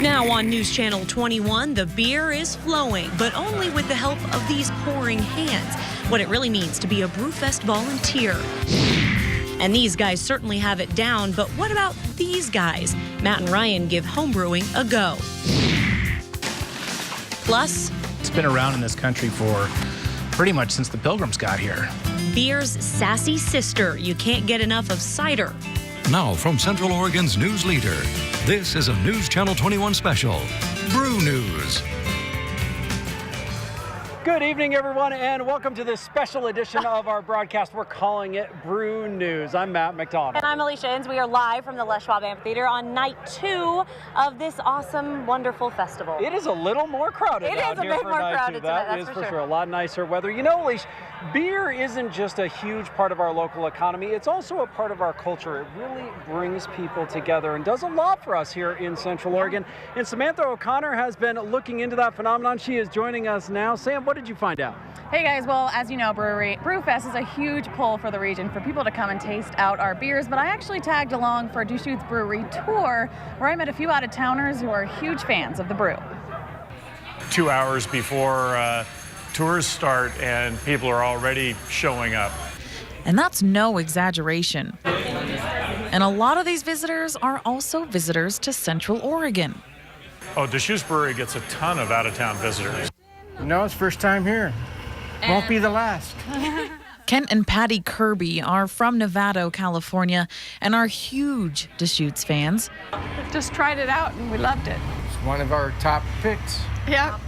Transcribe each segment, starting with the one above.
Now on News Channel 21, the beer is flowing, but only with the help of these pouring hands. What it really means to be a Brewfest volunteer. And these guys certainly have it down, but what about these guys? Matt and Ryan give homebrewing a go. Plus, it's been around in this country for pretty much since the Pilgrims got here. beer's sassy sister. You can't get enough of cider. Now from Central Oregon's news leader, this is a News Channel 21 special, Brew News. Good evening, everyone, and welcome to this special edition of our broadcast. We're calling it Brew News. I'm Matt McDonald. And I'm Alicia Inns. We are live from the Les Schwab Amphitheater on night 2 of this awesome, wonderful festival. It is a little more crowded out here for night 2. That is for sure. A lot nicer weather. You know, Alicia, beer isn't just a huge part of our local economy. It's also a part of our culture. It really brings people together and does a lot for us here in Central Oregon. And Samantha O'Connor has been looking into that phenomenon. She is joining us now. Sam, what did you find out? Hey guys, well, as you know, Brewfest is a huge pull for the region for people to come and taste out our beers, but I actually tagged along for Deschutes Brewery tour where I met a few out-of-towners who are huge fans of the brew. 2 hours before tours start and people are already showing up. And that's no exaggeration. And a lot of these visitors are also visitors to Central Oregon. Oh, Deschutes Brewery gets a ton of out-of-town visitors. No, it's first time here. Won't be the last. Kent and Patty Kirby are from Nevada, California, and are huge Deschutes fans. Just tried it out and we loved it. It's one of our top picks. Yeah.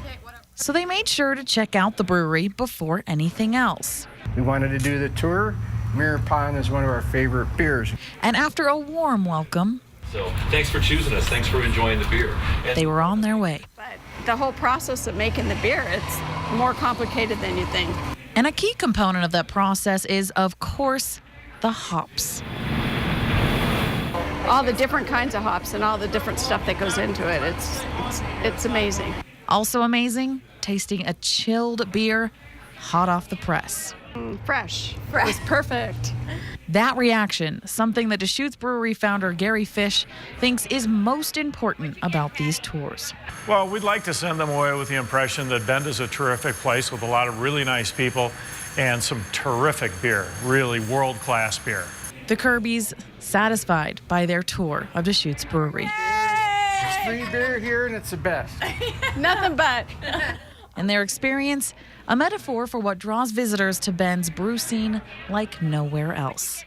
So they made sure to check out the brewery before anything else. We wanted to do the tour. Mirror Pond is one of our favorite beers. And after a warm welcome, so thanks for choosing us. Thanks for enjoying the beer. They were on their way. But the whole process of making the beer, it's more complicated than you think. And a key component of that process is, of course, the hops. All the different kinds of hops and all the different stuff that goes into it. It's amazing. Also amazing, tasting a chilled beer hot off the press. Fresh. It was perfect. That reaction, something that Deschutes Brewery founder Gary Fish thinks is most important about these tours. Well, we'd like to send them away with the impression that Bend is a terrific place with a lot of really nice people and some terrific beer, really world-class beer. The Kirbys satisfied by their tour of Deschutes Brewery. It's free beer here and it's the best. Nothing but. And their experience, a metaphor for what draws visitors to Bend's brew scene like nowhere else.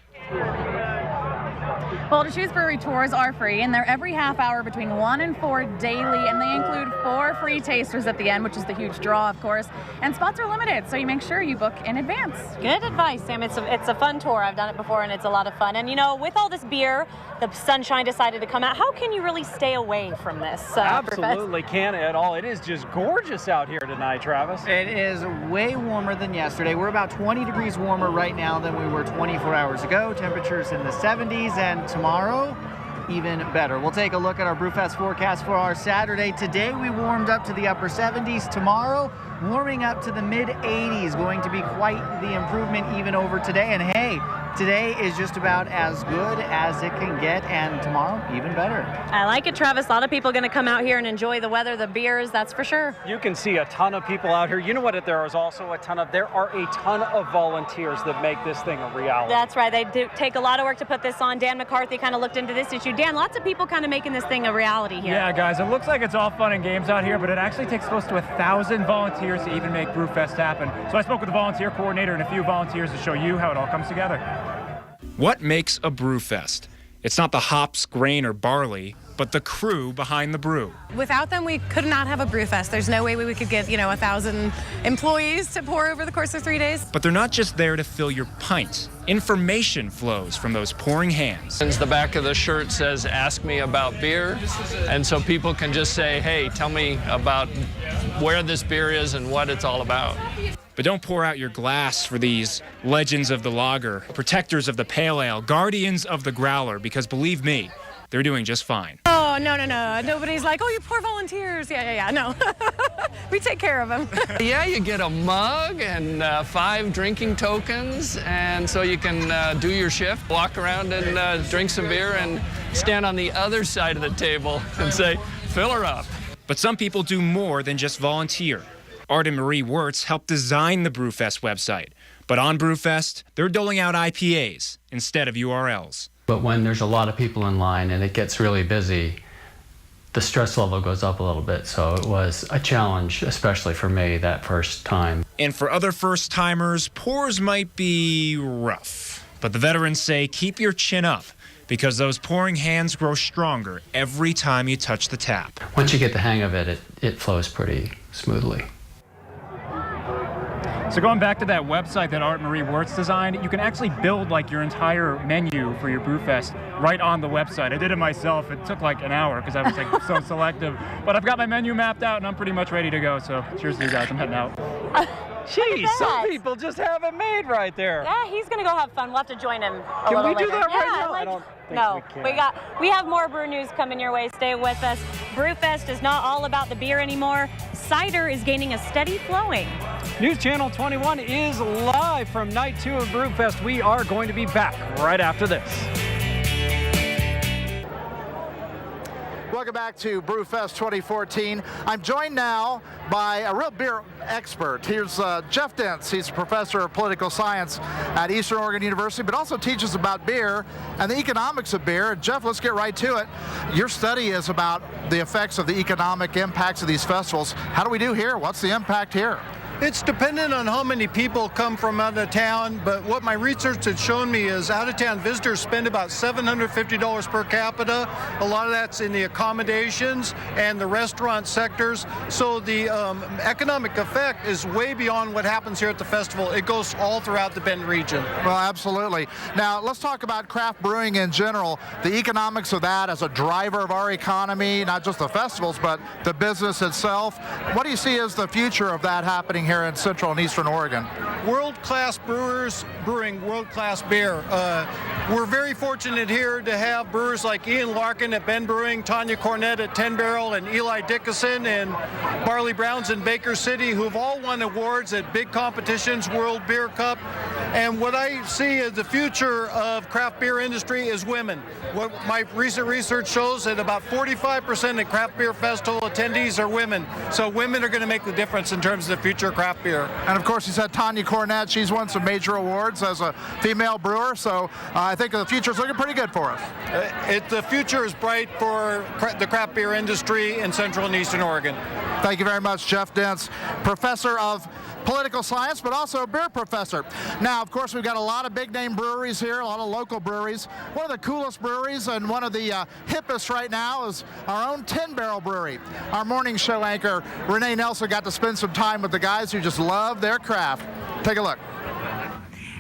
Well, Deschutes Brewery tours are free, and they're every half hour between 1 and 4 daily, and they include 4 free tasters at the end, which is the huge draw, of course. And spots are limited, so you make sure you book in advance. Good advice, Sam. It's a fun tour. I've done it before, and it's a lot of fun. And, you know, with all this beer, the sunshine decided to come out. How can you really stay away from this? Absolutely can't at all. It is just gorgeous out here tonight, Travis. It is way warmer than yesterday. We're about 20 degrees warmer right now than we were 24 hours ago. Temperatures in the 70s, and tomorrow, even better. We'll take a look at our Brewfest forecast for our Saturday. Today we warmed up to the upper 70s. Tomorrow, warming up to the mid 80s. Going to be quite the improvement even over today. And hey, today is just about as good as it can get, and tomorrow even better. I like it, Travis. A lot of people going to come out here and enjoy the weather, the beers, that's for sure. You can see a ton of people out here. You know what there is also a ton of? There are a ton of volunteers that make this thing a reality. That's right. They do take a lot of work to put this on. Dan McCarthy kind of looked into this issue. Dan, lots of people kind of making this thing a reality here. Yeah, guys, it looks like it's all fun and games out here, but it actually takes close to 1,000 volunteers to even make Brewfest happen. So I spoke with the volunteer coordinator and a few volunteers to show you how it all comes together. What makes a Brewfest? It's not the hops, grain, or barley, but the crew behind the brew. Without them, we could not have a Brewfest. There's no way we could get, 1,000 employees to pour over the course of 3 days. But they're not just there to fill your pints. Information flows from those pouring hands. The back of the shirt says, "Ask me about beer," and so people can just say, "Hey, tell me about where this beer is and what it's all about." But don't pour out your glass for these legends of the lager, protectors of the pale ale, guardians of the growler, because believe me, they're doing just fine. Oh, no. Nobody's like, oh, you poor volunteers. Yeah, no. We take care of them. Yeah, you get a mug and 5 drinking tokens, and so you can do your shift, walk around and drink some beer and stand on the other side of the table and say, fill her up. But some people do more than just volunteer. Art and Marie Wirtz helped design the Brewfest website. But on Brewfest, they're doling out IPAs instead of URLs. But when there's a lot of people in line and it gets really busy, the stress level goes up a little bit. So it was a challenge, especially for me that first time. And for other first-timers, pours might be rough. But the veterans say keep your chin up, because those pouring hands grow stronger every time you touch the tap. Once you get the hang of it, it flows pretty smoothly. So going back to that website that Art Marie Wirtz designed, you can actually build like your entire menu for your Brewfest right on the website. I did it myself. It took like an hour because I was like so selective. But I've got my menu mapped out and I'm pretty much ready to go. So cheers to you guys. I'm heading out. Geez, some people just have it made right there. Yeah, he's gonna go have fun. We'll have to join him a Can little we do later. that right Yeah, now? like- I don't think no, we can. we have more brew news coming your way. Stay with us. Brewfest is not all about the beer anymore. Cider is gaining a steady flowing. News Channel 21 is live from night 2 of Brewfest. We are going to be back right after this. Welcome back to Brewfest 2014. I'm joined now by a real beer expert. Here's Jeff Dentz. He's a professor of political science at Eastern Oregon University, but also teaches about beer and the economics of beer. And Jeff, let's get right to it. Your study is about the effects of the economic impacts of these festivals. How do we do here? What's the impact here? It's dependent on how many people come from out of town, but what my research has shown me is out-of-town visitors spend about $750 per capita. A lot of that's in the accommodations and the restaurant sectors. So the economic effect is way beyond what happens here at the festival. It goes all throughout the Bend region. Well, absolutely. Now, let's talk about craft brewing in general, the economics of that as a driver of our economy, not just the festivals, but the business itself. What do you see as the future of that happening here in Central and Eastern Oregon? World-class brewers brewing world-class beer. We're very fortunate here to have brewers like Ian Larkin at Bend Brewing, Tanya Cornett at 10 Barrel, and Eli Dickinson and Barley Browns in Baker City, who've all won awards at big competitions, World Beer Cup. And what I see as the future of craft beer industry is women. What my recent research shows that about 45% of craft beer festival attendees are women. So women are going to make the difference in terms of the future of craft beer. And of course, you said Tanya Cornett. She's won some major awards as a female brewer. So I think the future's looking pretty good for us. The future is bright for the craft beer industry in Central and Eastern Oregon. Thank you very much, Jeff Dentz, professor of political science, but also a beer professor. Now, of course, we've got a lot of big-name breweries here, a lot of local breweries. One of the coolest breweries and one of the hippest right now is our own 10 Barrel Brewery. Our morning show anchor, Renee Nelson, got to spend some time with the guys who just love their craft. Take a look.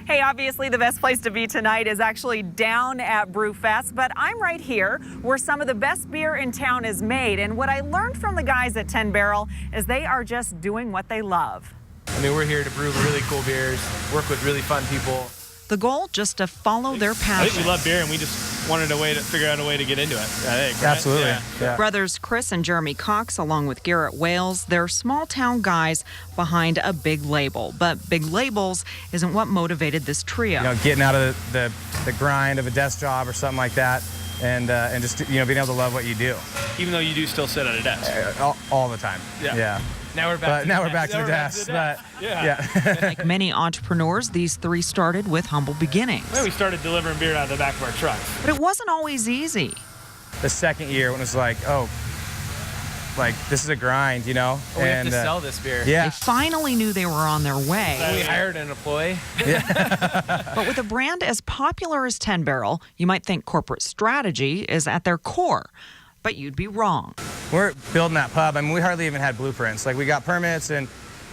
Hey, obviously the best place to be tonight is actually down at Brewfest, but I'm right here where some of the best beer in town is made. And what I learned from the guys at 10 Barrel is they are just doing what they love. I mean, we're here to brew really cool beers, work with really fun people. The goal, just to follow their passion. I think we love beer and we just wanted to figure out a way to get into it, I think. Right? Absolutely. Yeah. Brothers Chris and Jeremy Cox, along with Garrett Wales, they're small town guys behind a big label. But big labels isn't what motivated this trio. You know, getting out of the grind of a desk job or something like that, and just being able to love what you do. Even though you do still sit at a desk. All the time. Yeah. Now we're back to the desk. But yeah. Like many entrepreneurs, these three started with humble beginnings. Well, we started delivering beer out of the back of our trucks. But it wasn't always easy. The second year when it was like, this is a grind, you know? We have to sell this beer. Yeah. They finally knew they were on their way. We hired an employee. But with a brand as popular as 10 Barrel, you might think corporate strategy is at their core. But you'd be wrong. We're building that pub. I mean, we hardly even had blueprints. Like, we got permits, and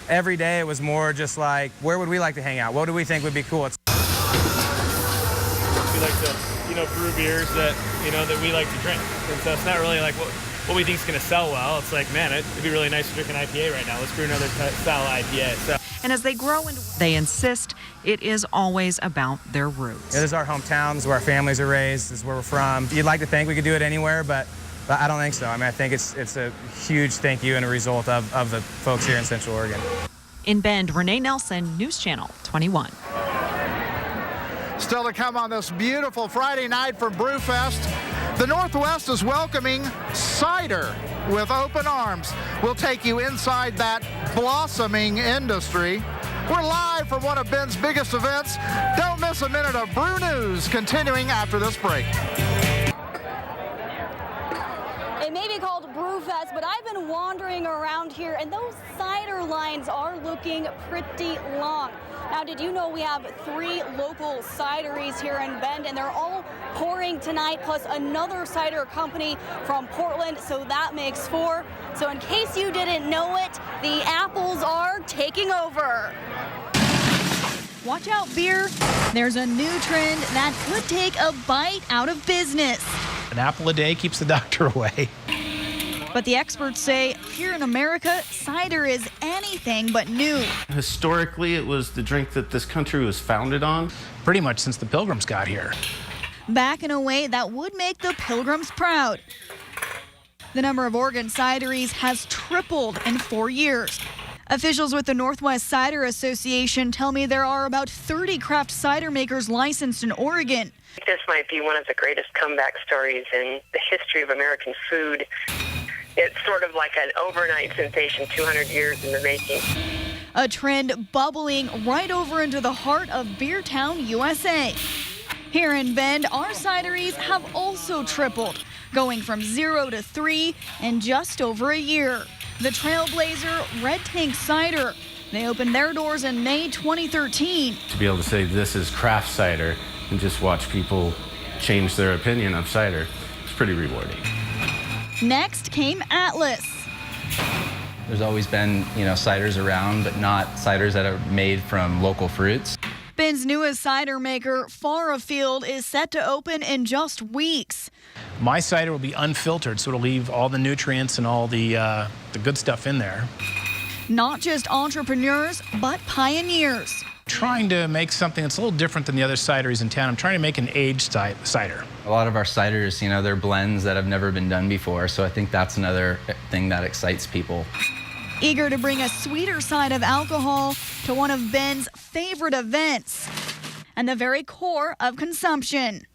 every day it was more just like, where would we like to hang out? What do we think would be cool? We like to, brew beers that we like to drink. And so it's not really like what we think is going to sell well. It's like, man, it'd be really nice to drink an IPA right now. Let's brew another style IPA. So. And as they grow, they insist it is always about their roots. It is our hometown. This is where our families are raised. This is where we're from. You'd like to think we could do it anywhere, but I don't think so. I mean, I think it's a huge thank you and a result of the folks here in Central Oregon. In Bend, Renee Nelson, News Channel 21. Still to come on this beautiful Friday night from Brewfest. The Northwest is welcoming cider with open arms. We'll take you inside that blossoming industry. We're live from one of Bend's biggest events. Don't miss a minute of Brew News continuing after this break. It may be called Brewfest, but I've been wandering around here and those cider lines are looking pretty long. Now, did you know we have 3 local cideries here in Bend, and they're all pouring tonight, plus another cider company from Portland, so that makes 4. So in case you didn't know it, the apples are taking over. Watch out, beer. There's a new trend that could take a bite out of business. An apple a day keeps the doctor away. But the experts say here in America, cider is anything but new. Historically, it was the drink that this country was founded on. Pretty much since the Pilgrims got here. Back in a way that would make the Pilgrims proud. The number of Oregon cideries has tripled in 4 years. Officials with the Northwest Cider Association tell me there are about 30 craft cider makers licensed in Oregon. This might be one of the greatest comeback stories in the history of American food. It's sort of like an overnight sensation, 200 years in the making. A trend bubbling right over into the heart of Beer Town, USA. Here in Bend, our cideries have also tripled, going from 0 to 3 in just over a year. The trailblazer Red Tank Cider. They opened their doors in May 2013. To be able to say this is craft cider and just watch people change their opinion of cider, it's pretty rewarding. Next came Atlas. There's always been, ciders around, but not ciders that are made from local fruits. Bend's newest cider maker, Far Afield, is set to open in just weeks. My cider will be unfiltered, so it'll leave all the nutrients and all the good stuff in there. Not just entrepreneurs, but pioneers. Trying to make something that's a little different than the other cideries in town. I'm trying to make an aged cider. A lot of our ciders, they're blends that have never been done before, so I think that's another thing that excites people. Eager to bring a sweeter side of alcohol to one of Bend's favorite events and the very core of consumption.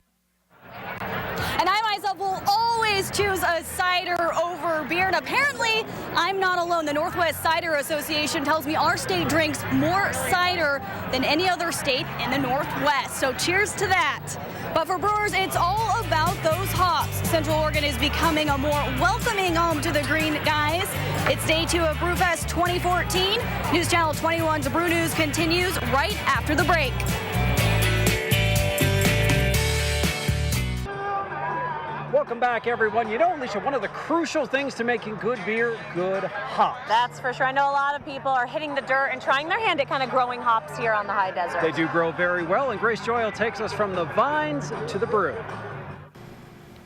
And I myself will always choose a cider over beer. And apparently, I'm not alone. The Northwest Cider Association tells me our state drinks more cider than any other state in the Northwest. So cheers to that. But for brewers, it's all about those hops. Central Oregon is becoming a more welcoming home to the green guys. It's day 2 of Brewfest 2014. News Channel 21's Brew News continues right after the break. Welcome back, everyone. Alicia, one of the crucial things to making good beer, good hops. That's for sure. I know a lot of people are hitting the dirt and trying their hand at kind of growing hops here on the high desert. They do grow very well, and Grace Joyal takes us from the vines to the brew.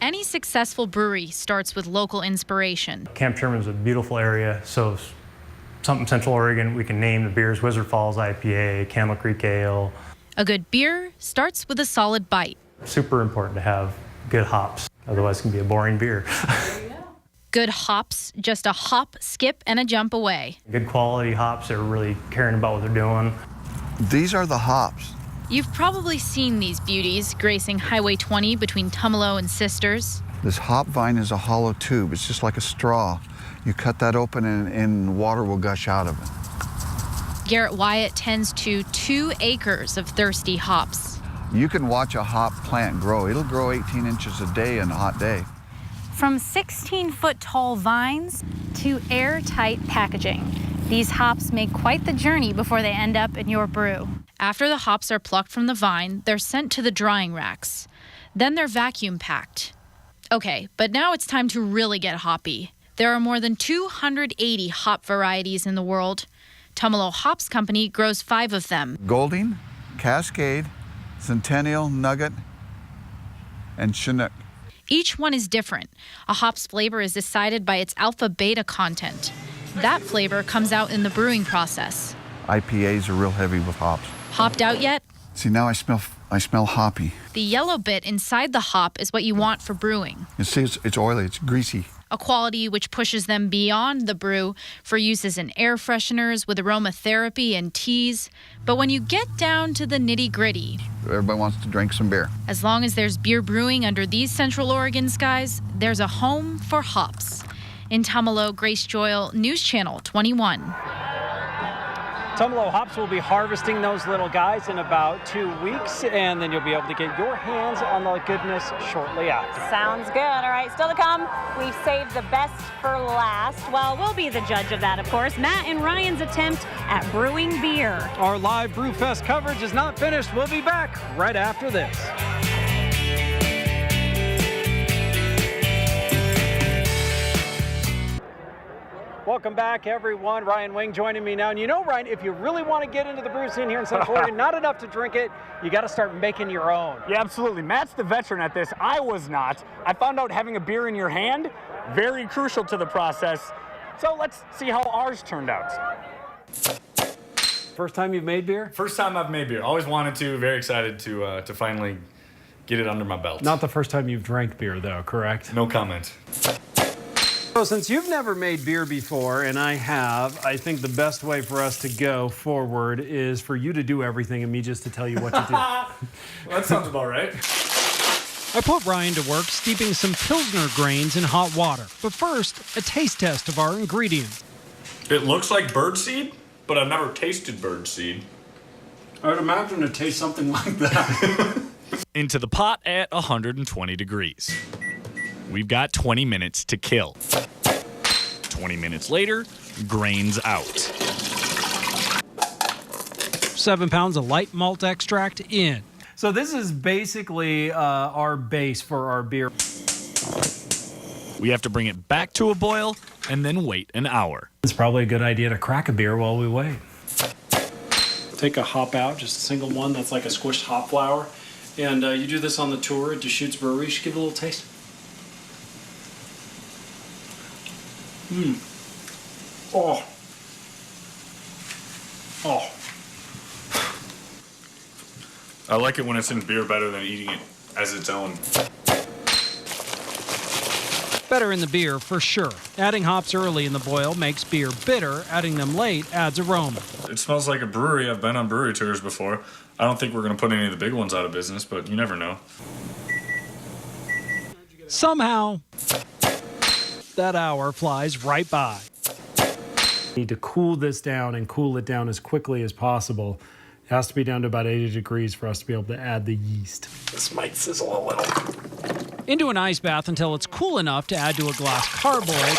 Any successful brewery starts with local inspiration. Camp Sherman's a beautiful area, so something Central Oregon, we can name the beers: Wizard Falls IPA, Camel Creek Ale. A good beer starts with a solid bite. Super important to have good hops, otherwise it can be a boring beer. Good hops, just a hop, skip, and a jump away. Good quality hops that are really caring about what they're doing. These are the hops. You've probably seen these beauties gracing Highway 20 between Tumalo and Sisters. This hop vine is a hollow tube. It's just like a straw. You cut that open and water will gush out of it. Garrett Wyatt tends to 2 acres of thirsty hops. You can watch a hop plant grow. It'll grow 18 inches a day in a hot day. From 16-foot tall vines to airtight packaging, these hops make quite the journey before they end up in your brew. After the hops are plucked from the vine, they're sent to the drying racks. Then they're vacuum packed. Okay, but now it's time to really get hoppy. There are more than 280 hop varieties in the world. Tumalo Hops Company grows 5 of them. Golding, Cascade, Centennial, Nugget, and Chinook. Each one is different. A hop's flavor is decided by its alpha-beta content. That flavor comes out in the brewing process. IPAs are real heavy with hops. Hopped out yet? See, now I smell hoppy. The yellow bit inside the hop is what you want for brewing. You see, it's oily, it's greasy. a quality which pushes them beyond the brew for uses in air fresheners with aromatherapy and teas. But when you get down to the nitty-gritty, Everybody wants to drink some beer. as long as there's beer brewing under these Central Oregon skies, there's a home for hops. In Tumalo, Grace Joyal, News Channel 21. Tumalo Hops will be harvesting those little guys in about 2 weeks, and then you'll be able to get your hands on the goodness shortly after. Sounds good. All right, still to come, we've saved the best for last. Well, we'll be the judge of that, of course. Matt and Ryan's attempt at brewing beer. Our live Brewfest coverage is not finished. We'll be back right after this. Welcome back, everyone. Ryan Wing joining me now. And you know, Ryan, if you really want to get into the brew scene here in Central Oregon, not enough to drink it, you got to start making your own. Yeah, absolutely. Matt's the veteran at this. I was not. I found out having a beer in your hand, very crucial to the process. So let's see how ours turned out. First time you've made beer? First time I've made beer. Always wanted to. Very excited to finally get it under my belt. Not the first time you've drank beer, though, correct? No comment. So since you've never made beer before, and I have, I think the best way for us to go forward is for you to do everything and me just to tell you what to do. Well, that sounds about right. I put Ryan to work steeping some Pilsner grains in hot water. But first, a taste test of our ingredients. It looks like birdseed, but I've never tasted birdseed. I would imagine it tastes something like that. Into the pot at 120 degrees. We've got 20 minutes to kill. 20 minutes later, grains out. 7 pounds of light malt extract in. So this is basically our base for our beer. We have to bring it back to a boil and then wait an hour. It's probably a good idea to crack a beer while we wait. Take a hop out, just a single one that's like a squished hop flour. And you do this on the tour at Deschutes Brewery. You should give it a little taste. Oh. Oh. I like it when it's in beer better than eating it as its own. Better in the beer, for sure. Adding hops early in the boil makes beer bitter. Adding them late adds aroma. It smells like a brewery. I've been on brewery tours before. I don't think we're going to put any of the big ones out of business, but you never know. Somehow, that hour flies right by. Need to cool this down and cool it down as quickly as possible. It has to be down to about 80 degrees for us to be able to add the yeast. This might sizzle a little. Into an ice bath until it's cool enough to add to a glass carboy.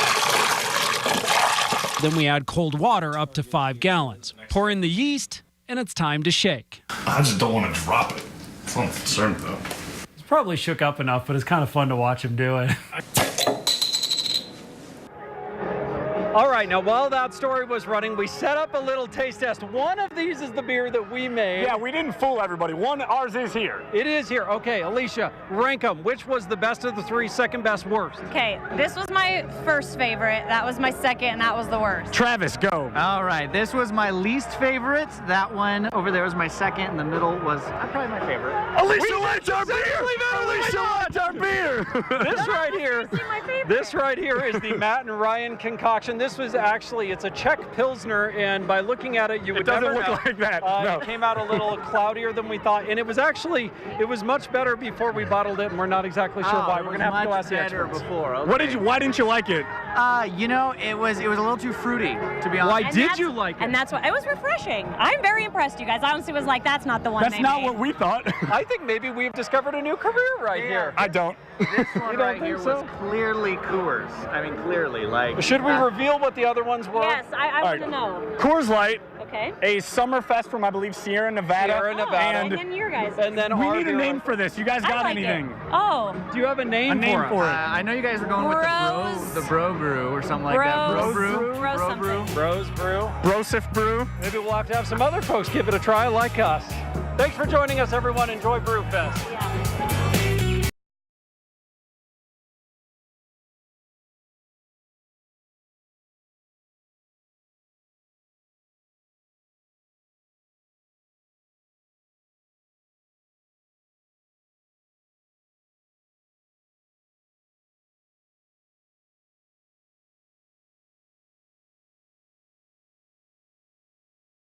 Then we add cold water up to 5 gallons. Pour in the yeast, and it's time to shake. I just don't want to drop it. That's what I'm concerned about. He's probably shook up enough, but it's kind of fun to watch him do it. All right, now while that story was running, we set up a little taste test. One of these is the beer that we made. Yeah, we didn't fool everybody. Ours is here. It is here. Okay, Alicia, rank them. Which was the best of the 3, second best, worst? Okay, this was my first favorite, that was my second, and that was the worst. Travis, go. All right, this was my least favorite. That one over there was my second, and the middle was probably my favorite. Alicia likes our beer! Alicia likes our beer! This right here is the Matt and Ryan concoction. This was actually, it's a Czech Pilsner, and by looking at it, you would never know. It doesn't look like that, no. It came out a little cloudier than we thought, and it was much better before we bottled it, and we're not exactly sure why. We're going to have to go ask the experts. Before. Okay. Why didn't you like it? You know, it was a little too fruity, to be honest. Why did you like it? And that's what, it was refreshing. I'm very impressed, you guys. I honestly was like, that's not the one That's not what we thought. I think maybe we've discovered a new career right here. I don't. This one right here was clearly Coors. I mean, clearly, like. Should we reveal what the other ones were? Yes, I want to know. Coors Light. Okay. A Summerfest from, I believe, Sierra Nevada. And then your guys. And then we need a name for this. You guys got anything? Oh. Do you have a name for it? I know you guys are going with the Bro Brew or something like that. Bro Brew. Bros Brew. Brosif Brew. Maybe we'll have to have some other folks give it a try like us. Thanks for joining us, everyone. Enjoy Brewfest. Yeah.